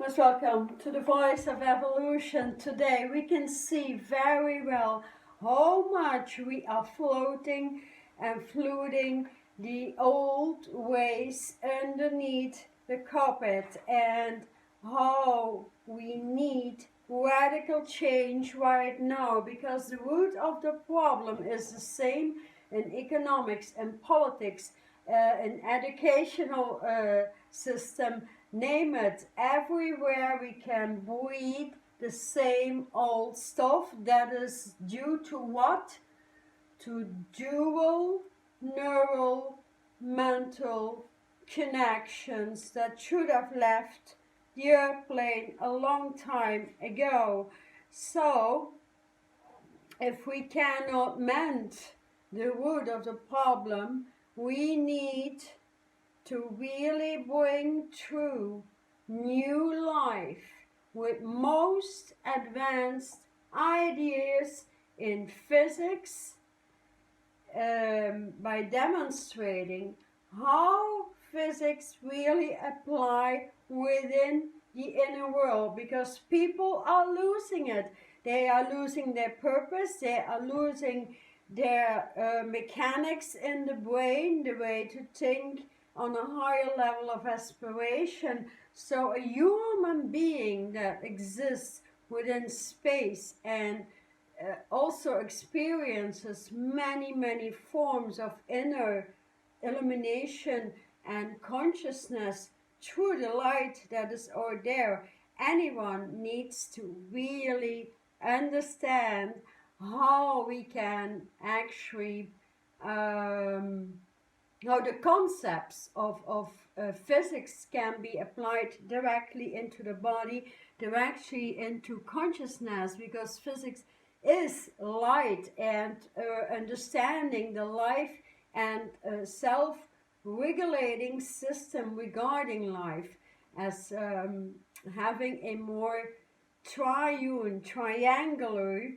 Most welcome to the Voice of Evolution. Today we can see very well how much we are floating and fluting the old ways underneath the carpet, and how we need radical change right now, because the root of the problem is the same in economics and politics, in educational system. Name it, everywhere we can breathe the same old stuff that is due to what? To dual neural mental connections that should have left the airplane a long time ago. So, if we cannot mend the root of the problem, we need to really bring through new life with most advanced ideas in physics, by demonstrating how physics really apply within the inner world, because people are losing it. They are losing their purpose, they are losing their mechanics in the brain, the way to think on a higher level of aspiration. So a human being that exists within space and also experiences many forms of inner illumination and consciousness through the light that is out there. Anyone needs to really understand how we can actually how the concepts of physics can be applied directly into the body, directly into consciousness, because physics is light, and understanding the life and self-regulating system regarding life as having a more triangular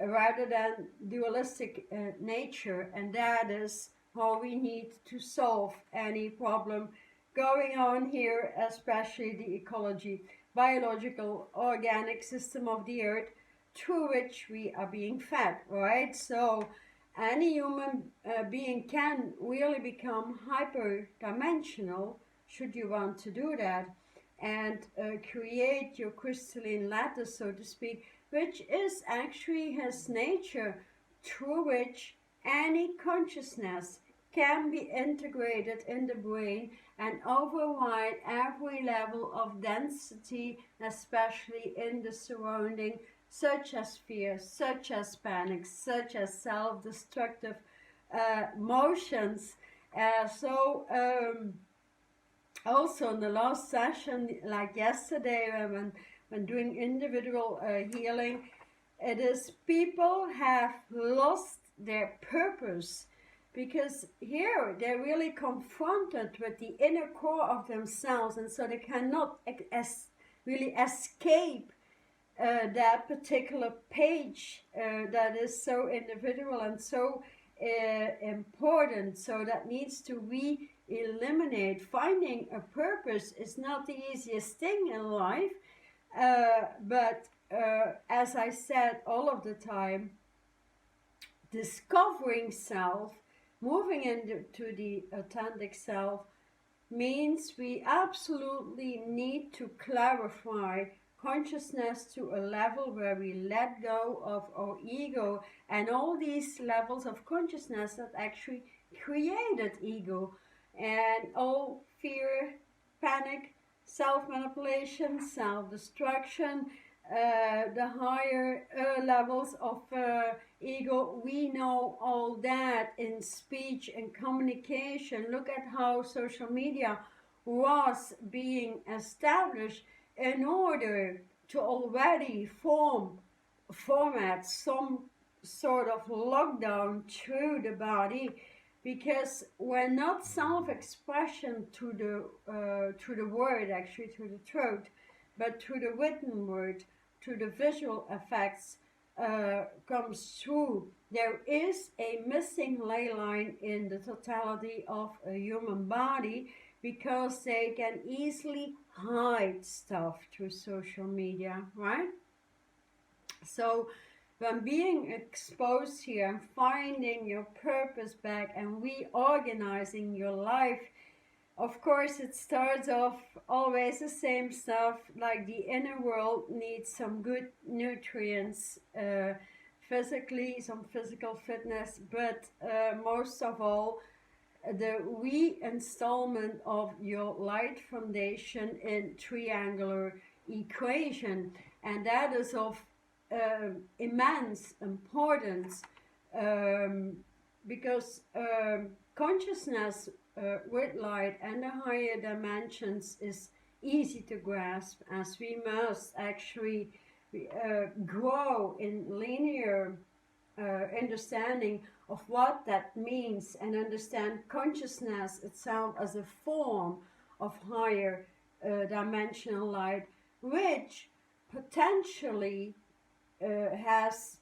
rather than dualistic nature, and that is how we need to solve any problem going on here, especially the ecology, biological, organic system of the earth through which we are being fed, right? So any human being can really become hyperdimensional, should you want to do that, and create your crystalline lattice, so to speak, which is actually his nature, through which any consciousness can be integrated in the brain and override every level of density, especially in the surrounding, such as fear, such as panic, such as self-destructive motions. Also in the last session, like yesterday, when doing individual healing, it is people have lost their purpose, because here they're really confronted with the inner core of themselves, and so they cannot really escape that particular page that is so individual and so important. So that needs to be eliminated. Finding a purpose is not the easiest thing in life, but as I said all of the time, discovering self, moving into the authentic self, means we absolutely need to clarify consciousness to a level where we let go of our ego and all these levels of consciousness that actually created ego, and all fear, panic, self-manipulation, self-destruction, the higher levels of ego. We know all that in speech and communication. Look at how social media was being established in order to already format some sort of lockdown through the body, because we're not self-expression through the word, actually through the throat, but through the written word, through the visual effects comes through. There is a missing ley line in the totality of a human body, because they can easily hide stuff through social media, right? So when being exposed here and finding your purpose back and reorganizing your life, of course it starts off always the same stuff, like the inner world needs some good nutrients, physically, some physical fitness, but most of all, the reinstallment of your light foundation in triangular equation, and that is of immense importance, um, because consciousness with light and the higher dimensions is easy to grasp, as we must actually grow in linear understanding of what that means and understand consciousness itself as a form of higher dimensional light, which potentially has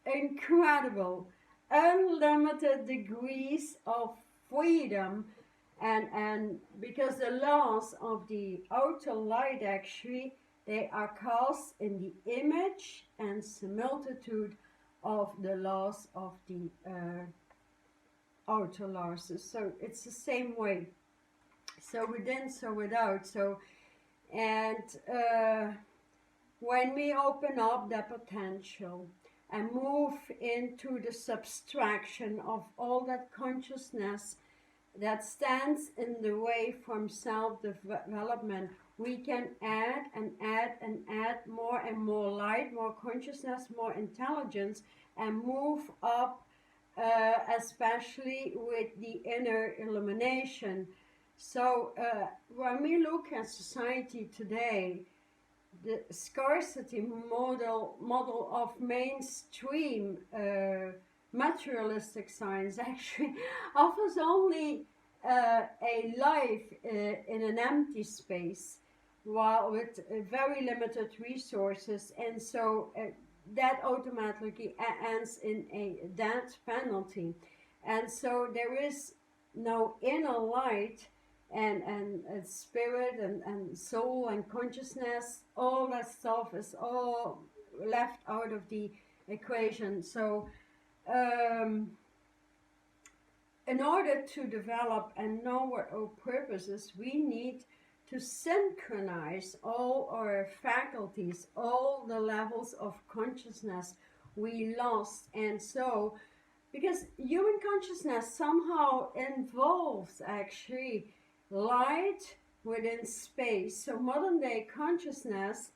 incredible, unlimited degrees of freedom, and because the laws of the outer light actually, they are cast in the image and similitude of the laws of the outer laws. So it's the same way. So within, so without. So, and when we open up the potential and move into the subtraction of all that consciousness that stands in the way from self-development, we can add and add and add more and more light, more consciousness, more intelligence, and move up, especially with the inner illumination. So when we look at society today, the scarcity model of mainstream materialistic science actually offers only a life in an empty space, while with very limited resources, and so that automatically ends in a death penalty. And so there is no inner light and spirit and soul and consciousness. All that stuff is all left out of the equation. So in order to develop and know what our purpose is, we need to synchronize all our faculties, all the levels of consciousness we lost. And so, because human consciousness somehow involves actually light within space. So modern day consciousness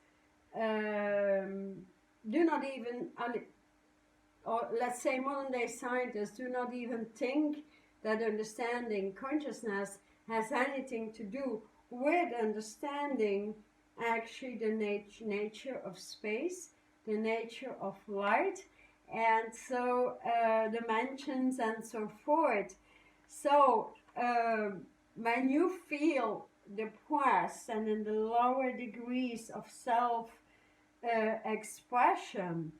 do not even, or let's say modern day scientists do not even think that understanding consciousness has anything to do with understanding actually the nature of space, the nature of light, and so dimensions and so forth. So when you feel depressed and in the lower degrees of self expression,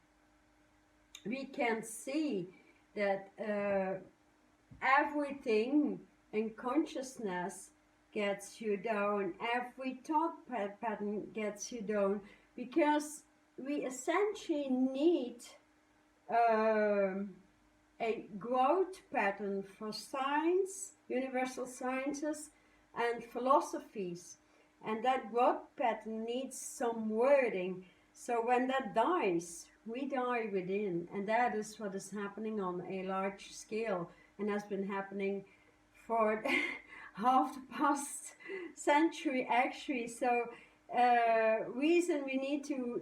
we can see that everything in consciousness gets you down, every thought pattern gets you down, because we essentially need a growth pattern for science, universal sciences, and philosophies. And that growth pattern needs some wording. So when that dies, we die within, and that is what is happening on a large scale and has been happening for half the past century actually. So reason we need to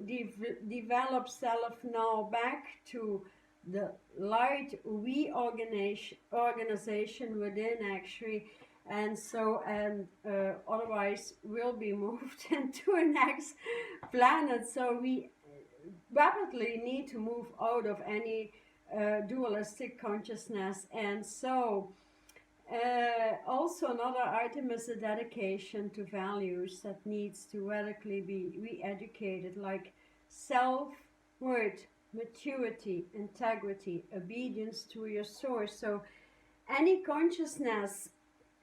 develop self now back to the light reorganization within actually, and so otherwise we'll be moved into a next planet. So we rapidly need to move out of any dualistic consciousness. And so also another item is a dedication to values that needs to radically be re-educated, like self-worth, maturity, integrity, obedience to your source. So any consciousness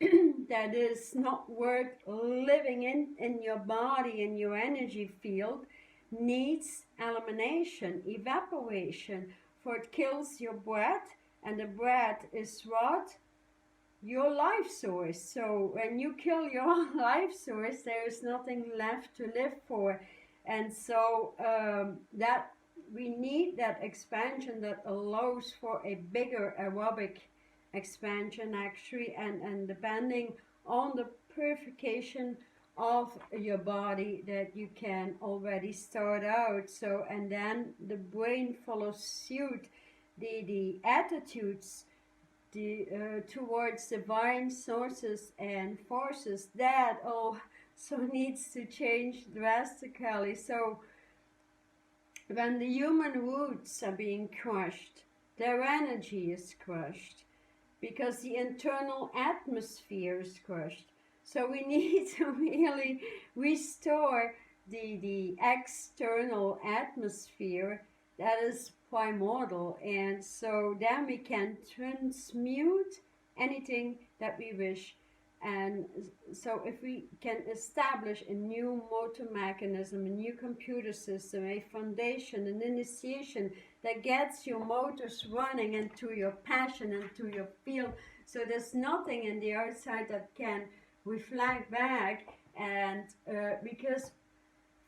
that is not worth living in your body, in your energy field, needs elimination, evaporation, for it kills your breath, and the breath is what? Your life source. So when you kill your life source, there is nothing left to live for. And so that we need that expansion that allows for a bigger aerobic expansion actually, and depending on the purification of your body, that you can already start out. So, and then the brain follows suit, the attitudes towards divine sources and forces, that also needs to change drastically. So when the human roots are being crushed, their energy is crushed because the internal atmosphere is crushed. So we need to really restore the external atmosphere that is primordial, and so then we can transmute anything that we wish. And so if we can establish a new motor mechanism, a new computer system, a foundation, an initiation that gets your motors running into your passion, into your field, so there's nothing in the outside that can reflect back. And because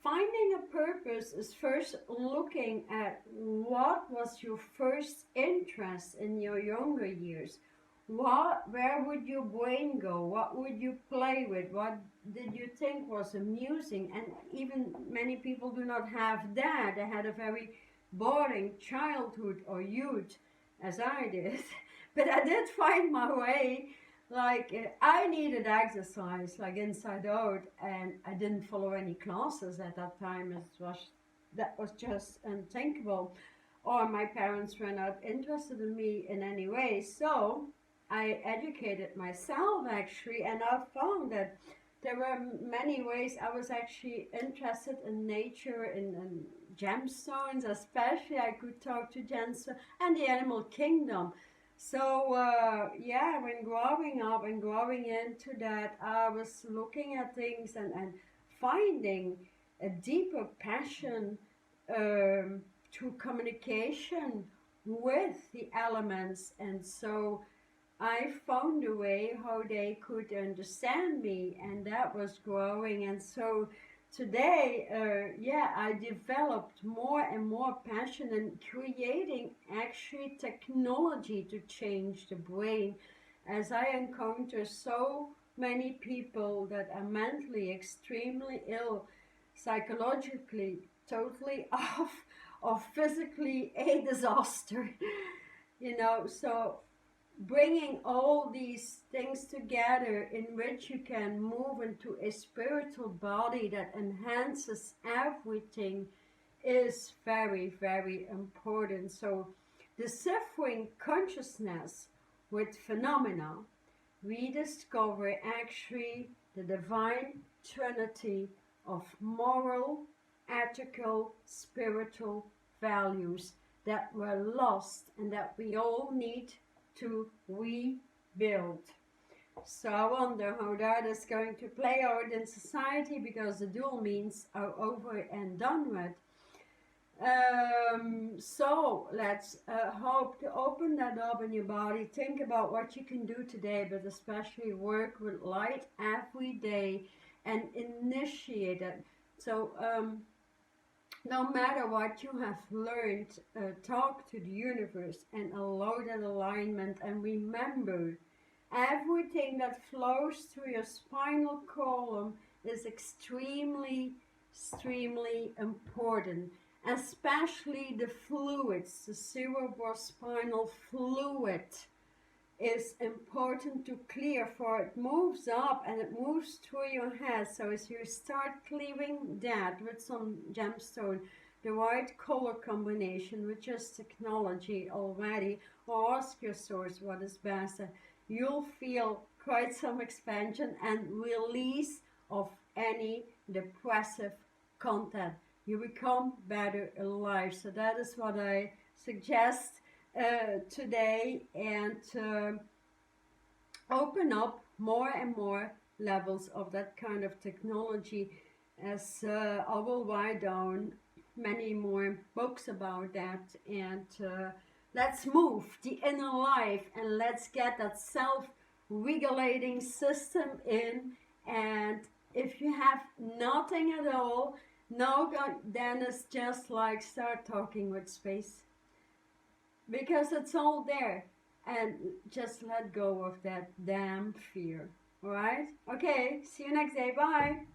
finding a purpose is first looking at what was your first interest in your younger years. Where would your brain go? What would you play with? What did you think was amusing? And even many people do not have that. They had a very boring childhood or youth, as I did. But I did find my way. Like, I needed exercise, like inside out, and I didn't follow any classes at that time. That was just unthinkable. Or my parents were not interested in me in any way. So I educated myself actually, and I found that there were many ways. I was actually interested in nature, in gemstones, especially. I could talk to gemstones and the animal kingdom. So yeah, when growing up and growing into that, I was looking at things and finding a deeper passion to communication with the elements. And so I found a way how they could understand me, and that was growing. And so today, yeah, I developed more and more passion in creating actually technology to change the brain, as I encounter so many people that are mentally extremely ill, psychologically totally off, or physically a disaster. So bringing all these things together in which you can move into a spiritual body that enhances everything is very, very important. So deciphering consciousness with phenomena, we discover actually the divine trinity of moral, ethical, spiritual values that were lost and that we all need to rebuild. So I wonder how that is going to play out in society, because the dual means are over and done with. So let's hope to open that up in your body. Think about what you can do today, but especially work with light every day and initiate it. So no matter what you have learned, talk to the universe and allow that alignment, and remember, everything that flows through your spinal column is extremely, extremely important, especially the fluids. The cerebrospinal fluid is important to clear, for it moves up and it moves through your head. So as you start clearing that with some gemstone, the right color combination, with just technology already, or ask your source what is best, you'll feel quite some expansion and release of any depressive content. You become better alive. So that is what I suggest today, and open up more and more levels of that kind of technology, as I will write down many more books about that. And let's move the inner life and let's get that self-regulating system in. And if you have nothing at all, no, then it's just like start talking with space, because it's all there, and just let go of that damn fear. All right? Okay, see you next day. Bye.